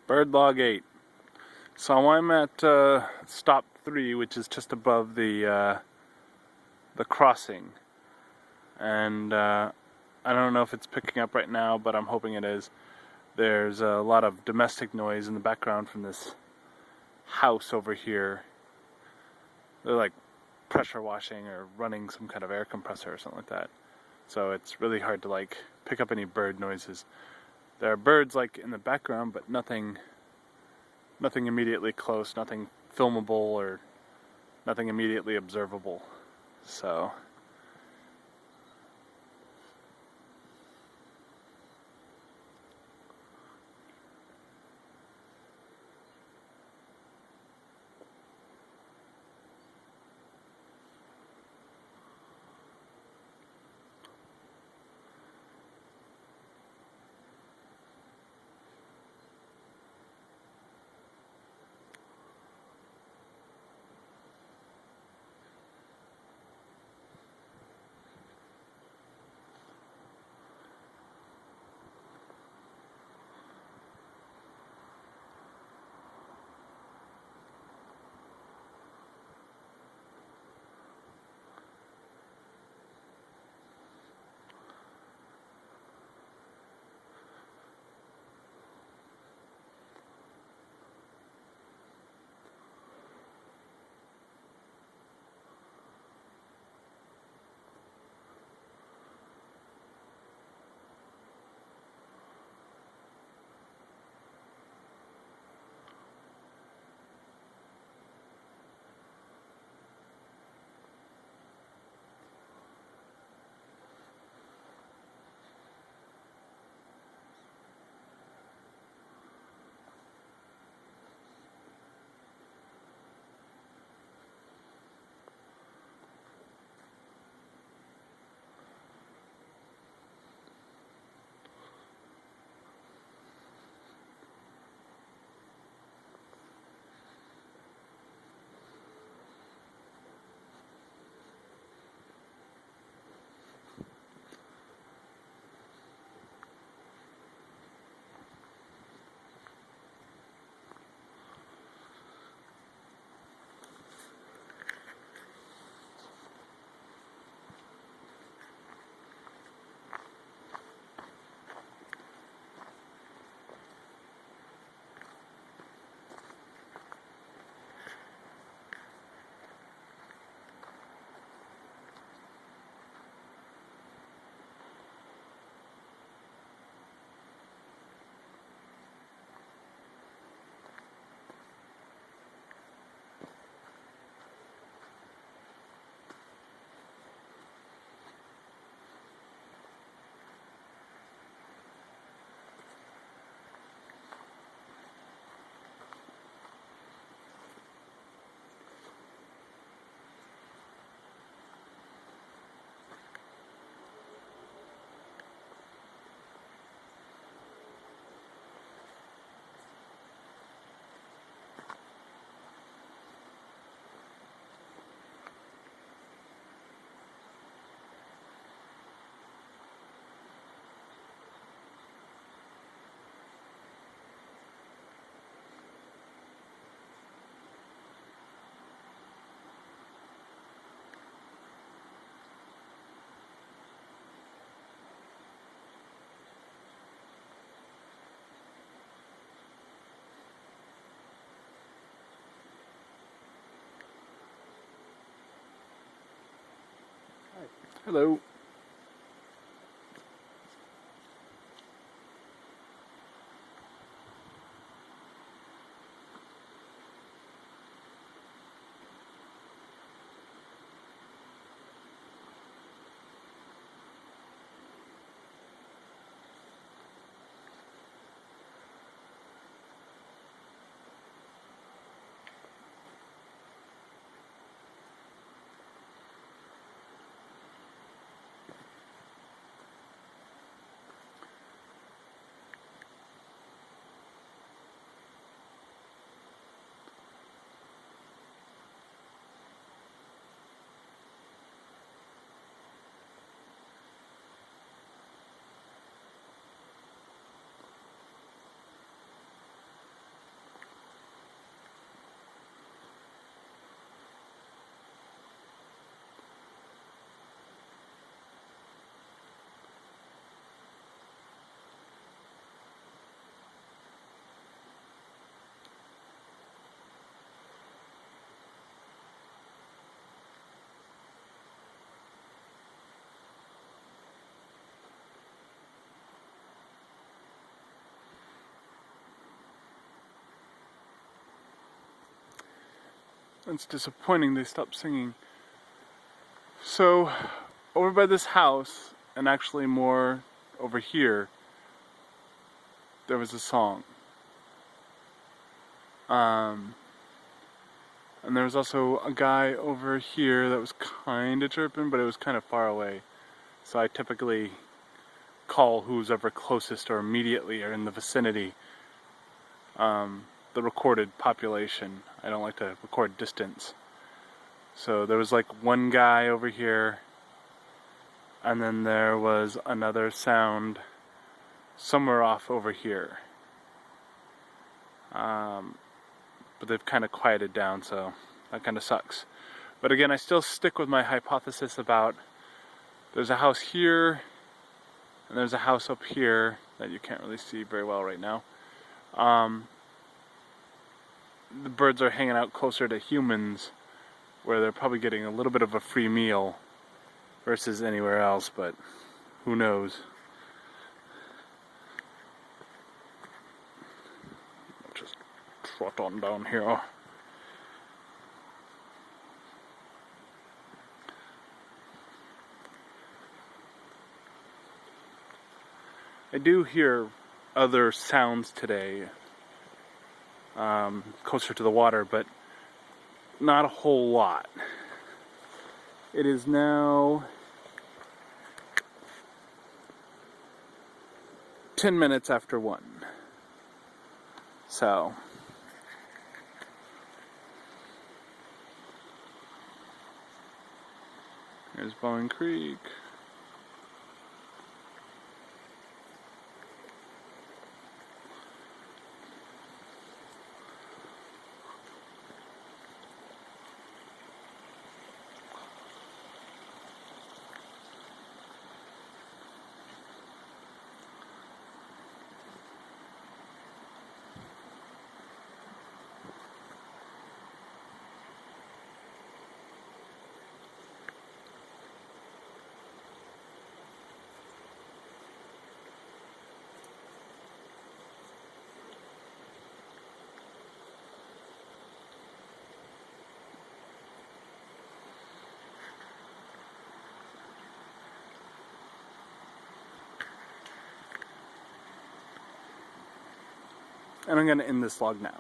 Bird log 8. So I'm at stop 3, which is just above the crossing, and I don't know if it's picking up right now, but I'm hoping it is. There's a lot of domestic noise in the background from this house over here. They're like pressure washing or running some kind of air compressor or something like that. So it's really hard to like pick up any bird noises. There are birds like in the background, but nothing immediately close, nothing filmable or nothing immediately observable. So hello. It's disappointing they stopped singing. So, over by this house, and actually more over here, there was a song. And there was also a guy over here that was kind of chirping, but it was kind of far away. So I typically call who's ever closest or immediately or in the vicinity, the recorded population. I don't like to record distance. So there was like one guy over here, and then there was another sound somewhere off over here. But they've kind of quieted down, so that kind of sucks. But again, I still stick with my hypothesis about there's a house here, and there's a house up here that you can't really see very well right now. The birds are hanging out closer to humans, where they're probably getting a little bit of a free meal versus anywhere else, but who knows. Just trot on down here. I do hear other sounds today, closer to the water, but not a whole lot. It is now 10 minutes after 1. So here's Boeing Creek. And I'm going to end this vlog now.